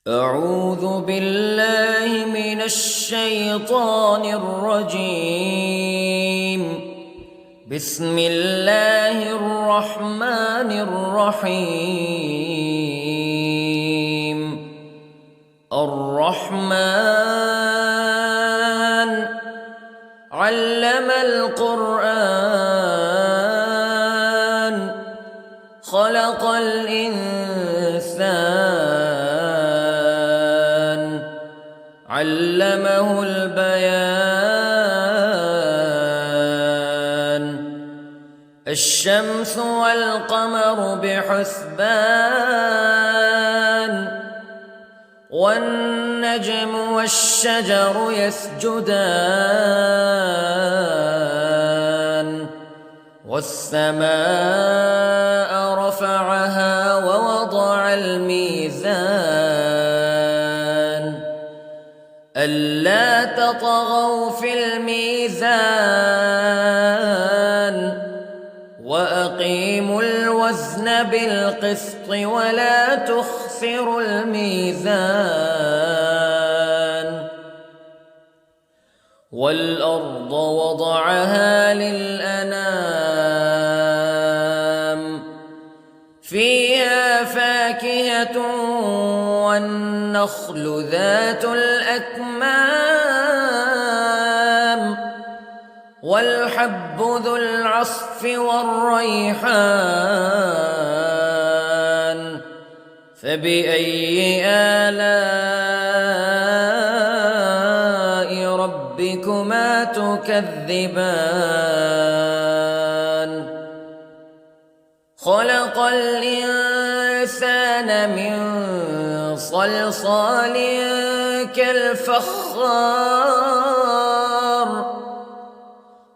أعوذ بالله من الشيطان الرجيم. بسم الله الرحمن الرحيم. الرحمن علم القرآن خلق الإنسان علمه البيان. الشمس والقمر بحسبان والنجم والشجر يسجدان والسماء رفعها ووضع الميزان ألا تطغوا في الميزان وأقيموا الوزن بالقسط ولا تخسروا الميزان. والأرض وضعها للأنام فيها فاكهة والنخل ذات الأكمام والحب ذو العصف والريحان فبأي آلاء ربكما تكذبان. خلق الإنسان من صلصال كالفخار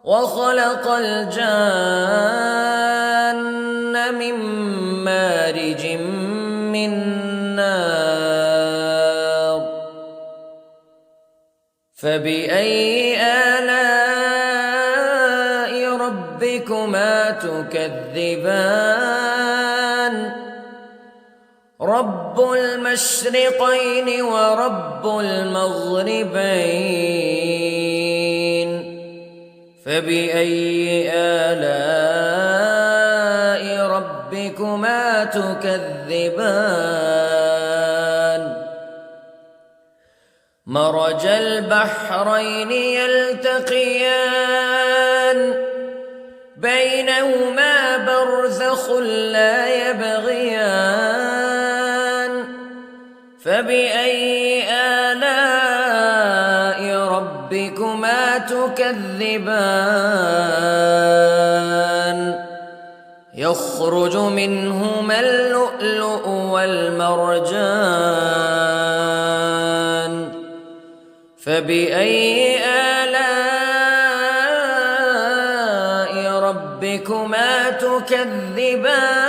وخلق الجان من مارج من نار فبأي آلاء ربكما تكذبان. رب المشرقين ورب المغربين فبأي آلاء ربكما تكذبان. مرج البحرين يلتقيان بينهما برزخ لا يبغيان فبأي آلاء ربكما تكذبان. يخرج منهما اللؤلؤ والمرجان فبأي آلاء ربكما تكذبان.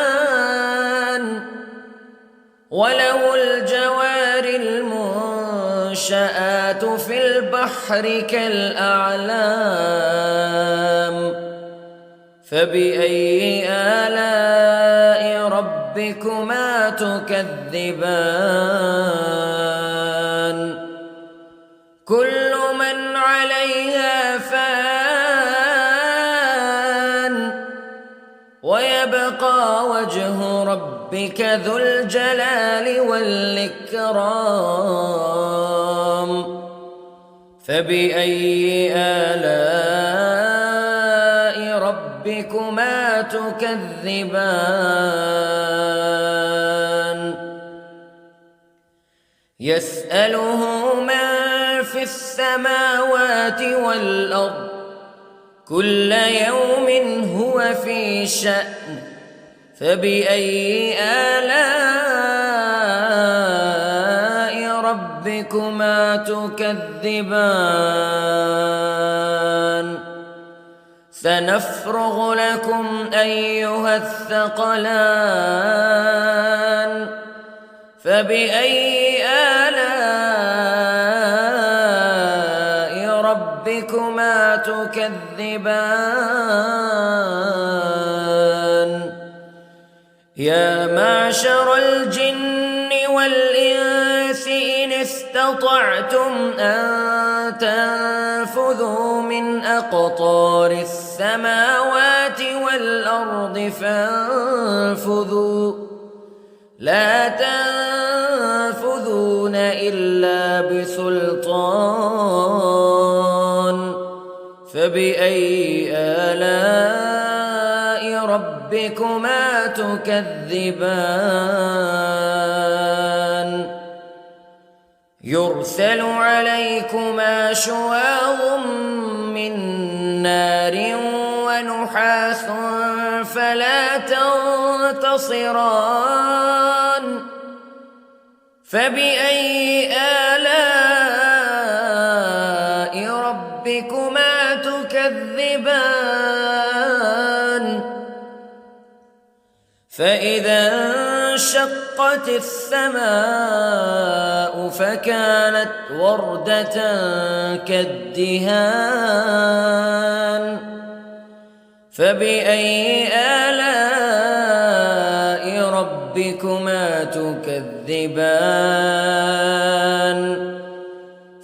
وله الجوار المنشآت في البحر كالأعلام فبأي آلاء ربكما تكذبان. كل من عليها فان ويبقى وجه ربك ذو الجلال والإكرام فبأي آلاء ربكما تكذبان. يسأله من في السماوات والأرض كل يوم هو في شأن فبأي آلاء ربكما تكذبان. سنفرغ لكم أيها الثقلان فبأي آلاء ربكما تكذبان. يا معشر الجن والإنس استطعتم أن تنفذوا من أقطار السماوات والأرض فانفذوا لا تنفذون إلا بسلطان فبأي آلاء ربكما تكذبان يرسل عليكما شواظ من نار ونحاس فلا تنتصران فبأي آلاء ربكما تكذبان فإذا انشقت السماء فكانت وردة كالدهان فبأي آلاء ربكما تكذبان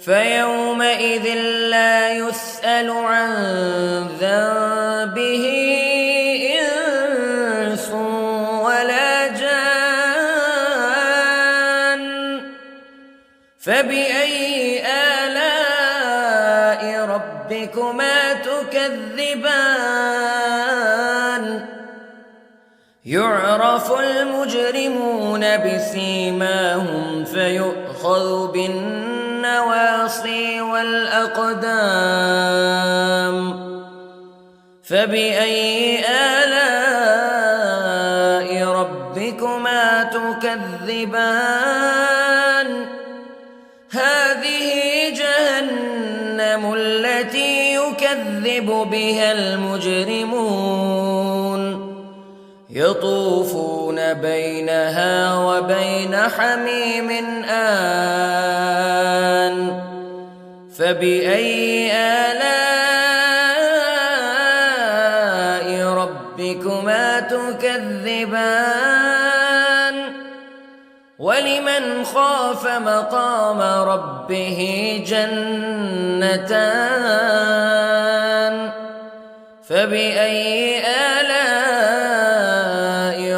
فيومئذ لا يسأل عن ذنبه إنس ولا جان فبأي آلاء ربكما تكذبان يعرف المجرمون بسيماهم فيؤخذ بالنواصي والأقدام فبأي آلاء ربكما تكذبان هذه جهنم التي يكذب بها المجرمون يطوفون بينها وبين حميم آن فبأي آلاء ربكما تكذبان ولمن خاف مقام ربه جنتان فبأي آلاء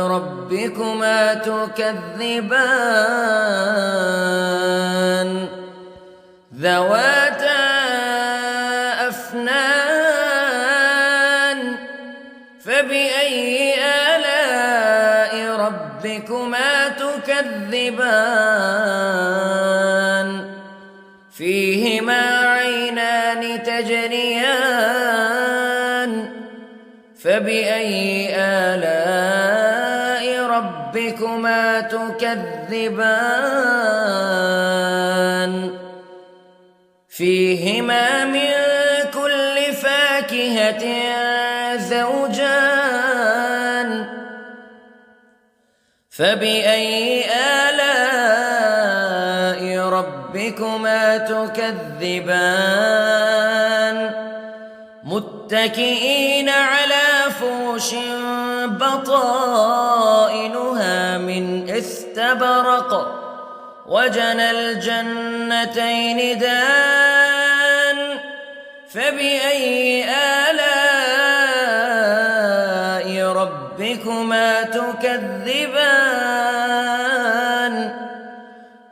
ربكما تكذبان ذواتا أفنان فبأي آلاء ربكما تكذبان فيهما عينان تجريان فبأي آلاء ربكما تكذبان فيهما من كل فاكهة زوجان فبأي آلاء ربكما تكذبان متكئين على فرش بطائنها من استبرق وجنى الجنتين دان فبأي آلاء ربكما تكذبان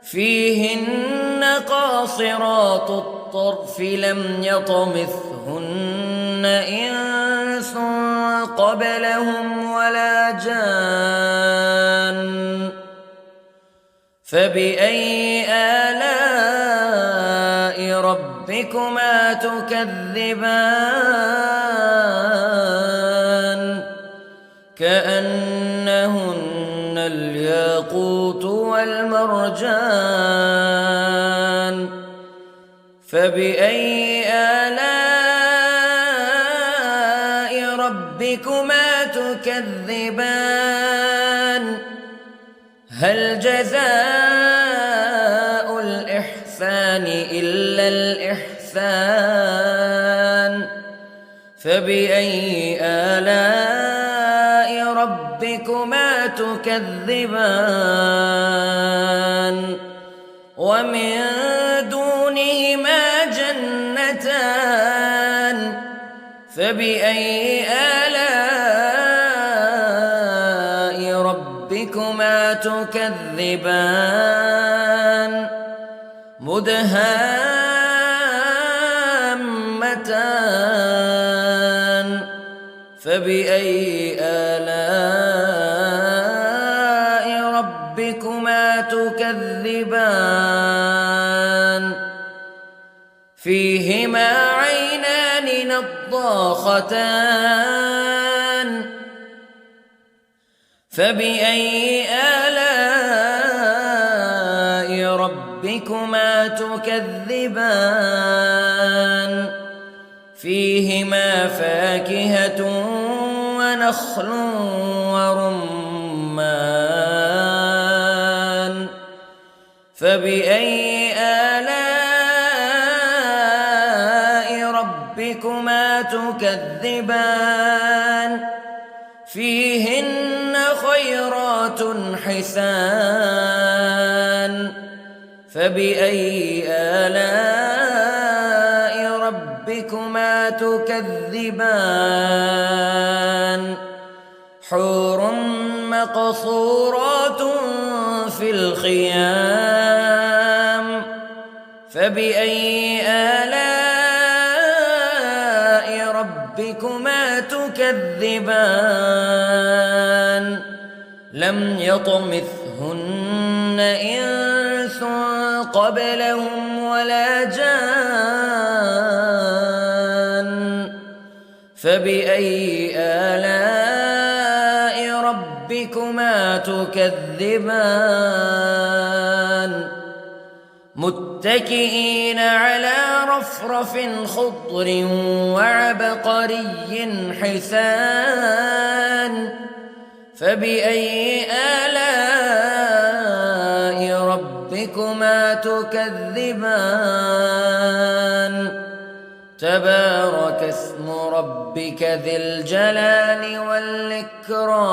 فيهن قاصرات الطرف لم يطمثهن إنس قبلهم ولا جان فبأي آلاء ربكما تكذبان كأنهن الياقوت والمرجان فبأي آلاء ربكما تكذبان هل جزاء الإحسان إلا الإحسان فبأي آلاء ربكما تكذبان ومن دونهما جنتان فبأي آلاء ربكما تكذبان مدهامتان فبأي آلاء ربكما تكذبان فيهما عينان نضاختان فبأي آلاء ربكما تكذبان فيهما فاكهة ونخل ورمان فبأي آلاء ربكما تكذبان فيهن خيرات حسان فبأي آلاء ربكما تكذبان حور مقصورات في الخيام فبأي آلاء ربكما تكذبان لم يطمثهن إنس قبلهم ولا جان فبأي آلاء ربكما تكذبان متكئين على رفرف خضر وعبقري حسان فبأي آلاء ربكما تكذبان تبارك اسم ربك ذي الجلال والإكرام